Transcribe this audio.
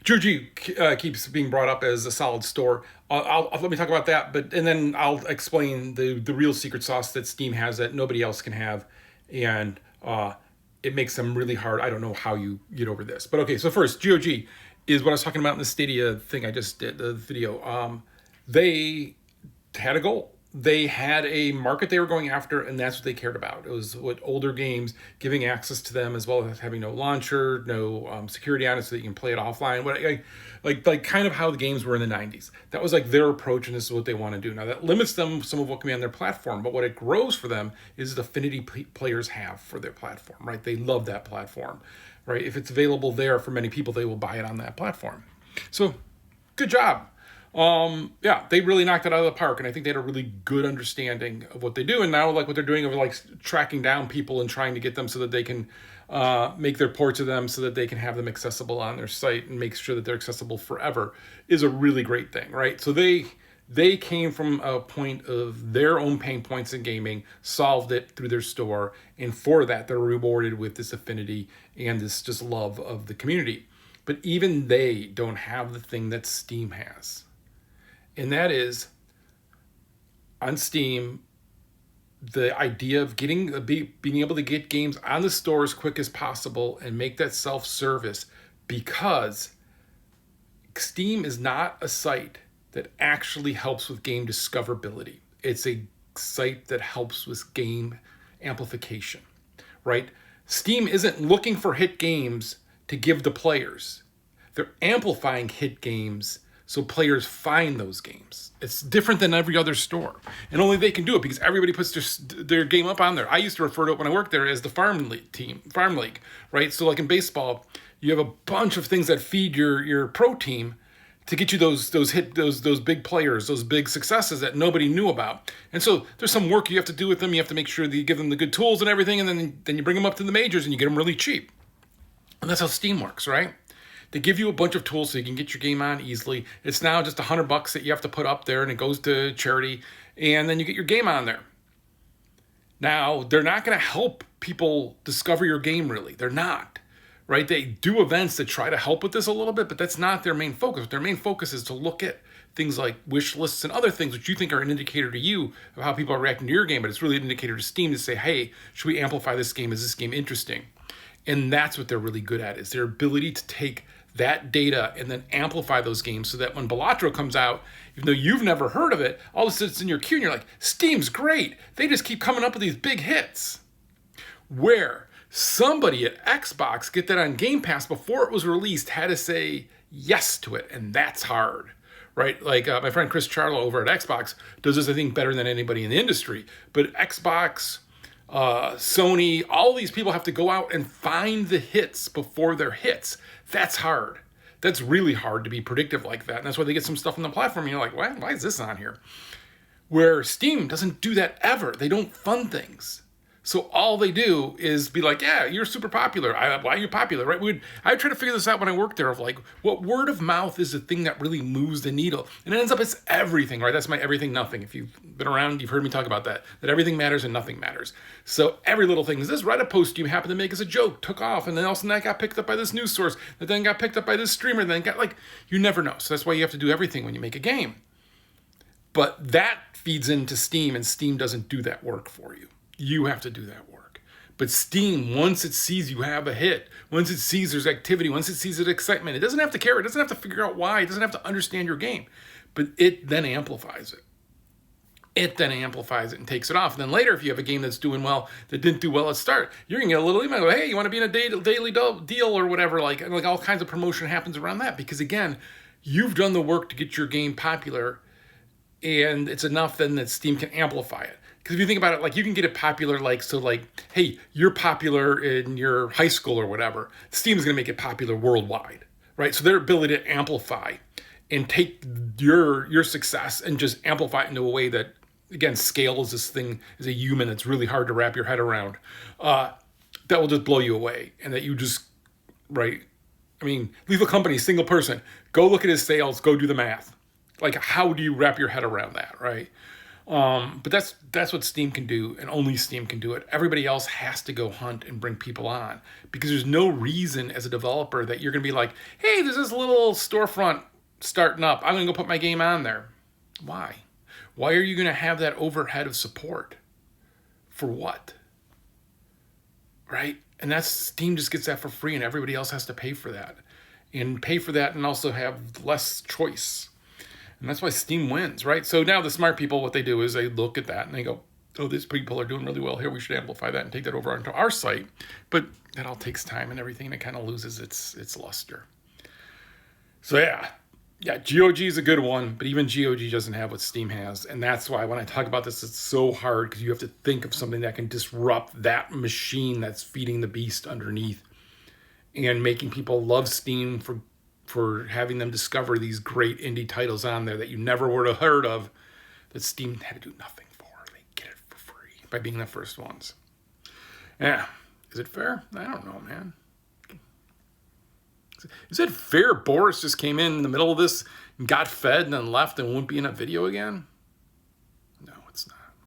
GoG keeps being brought up as a solid store. Let me talk about that, and then I'll explain the real secret sauce that Steam has that nobody else can have, and it makes them really hard. I don't know how you get over this, but okay. So first, GOG is what I was talking about in the Stadia thing I just did, the video. They had a goal. They had a market they were going after, and that's what they cared about. It was what older games, giving access to them, as well as having no launcher, no security on it, so that you can play it offline. Like kind of how the games were in the '90s. That was like their approach, and this is what they want to do. Now that limits them some of what can be on their platform, but what it grows for them is the affinity players have for their platform. Right? They love that platform. Right? If it's available there for many people, they will buy it on that platform. So, good job. Yeah, they really knocked it out of the park, and I think they had a really good understanding of what they do. And now, like what they're doing of like tracking down people and trying to get them so that they can make their ports of them so that they can have them accessible on their site and make sure that they're accessible forever is a really great thing, right? So they came from a point of their own pain points in gaming, solved it through their store, and for that they're rewarded with this affinity and this just love of the community. But even they don't have the thing that Steam has. And that is, on Steam, the idea of being able to get games on the store as quick as possible and make that self-service, because Steam is not a site that actually helps with game discoverability. It's a site that helps with game amplification, right? Steam isn't looking for hit games to give to players. They're amplifying hit games so players find those games. It's different than every other store. And only they can do it because everybody puts their game up on there. I used to refer to it when I worked there as the farm league, right? So like in baseball, you have a bunch of things that feed your pro team to get you those big players, those big successes that nobody knew about. And so there's some work you have to do with them. You have to make sure that you give them the good tools and everything, and then you bring them up to the majors and you get them really cheap. And that's how Steam works, right? They give you a bunch of tools so you can get your game on easily. It's now just $100 that you have to put up there, and it goes to charity, and then you get your game on there. Now, they're not going to help people discover your game, really. They're not, right? They do events that try to help with this a little bit, but that's not their main focus. Their main focus is to look at things like wish lists and other things which you think are an indicator to you of how people are reacting to your game, but it's really an indicator to Steam to say, hey, should we amplify this game? Is this game interesting? And that's what they're really good at, is their ability to take that data and then amplify those games so that when Balatro comes out, even though you've never heard of it, all of a sudden it's in your queue and you're like, Steam's great. They just keep coming up with these big hits. Where somebody at Xbox get that on Game Pass before it was released had to say yes to it, and that's hard, right? Like my friend Chris Charlo over at Xbox does this, I think, better than anybody in the industry. But Xbox, Sony, all these people have to go out and find the hits before they're hits. That's hard. That's really hard to be predictive like that. And that's why they get some stuff on the platform and you're like, why is this on here? Where Steam doesn't do that ever. They don't fund things. So all they do is be like, yeah, you're super popular. Why are you popular, right? I try to figure this out when I worked there of like, what word of mouth is the thing that really moves the needle? And it ends up it's everything, right? That's my everything nothing. If you've been around, you've heard me talk about that everything matters and nothing matters. So every little thing is this Reddit post you happen to make as a joke, took off, and then all of a sudden that got picked up by this news source, that then got picked up by this streamer, then got like, you never know. So that's why you have to do everything when you make a game. But that feeds into Steam, and Steam doesn't do that work for you. You have to do that work. But Steam, once it sees you have a hit, once it sees there's activity, once it sees there's excitement, it doesn't have to care. It doesn't have to figure out why. It doesn't have to understand your game. But it then amplifies it. It then amplifies it and takes it off. And then later, if you have a game that's doing well, that didn't do well at start, you're going to get a little email, go, hey, you want to be in a daily deal or whatever, like all kinds of promotion happens around that. Because again, you've done the work to get your game popular, and it's enough then that Steam can amplify it. Because if you think about it, like you can get it popular, like, so like, hey, you're popular in your high school or whatever. Steam is going to make it popular worldwide, right? So their ability to amplify and take your success and just amplify it into a way that, again, scale is this thing, as a human, it's really hard to wrap your head around. That will just blow you away. And that you just, right? I mean, leave a company, single person, go look at his sales, go do the math. Like, how do you wrap your head around that, right? But that's what Steam can do, and only Steam can do it. Everybody else has to go hunt and bring people on, because there's no reason as a developer that you're going to be like, hey, there's this little storefront starting up. I'm going to go put my game on there. Why? Why are you going to have that overhead of support? For what? Right? And that's Steam just gets that for free, and everybody else has to pay for that. And pay for that and also have less choice. And that's why Steam wins, right? So now the smart people, what they do is they look at that and they go, oh, these people are doing really well here. We should amplify that and take that over onto our site. But that all takes time and everything, and it kind of loses its luster. So yeah, GOG is a good one, but even GOG doesn't have what Steam has. And that's why when I talk about this, it's so hard, because you have to think of something that can disrupt that machine that's feeding the beast underneath and making people love Steam for having them discover these great indie titles on there that you never would have heard of, that Steam had to do nothing for. They get it for free by being the first ones. Yeah. Is it fair? I don't know, man. Is it fair Boris just came in the middle of this and got fed and then left and won't be in a video again?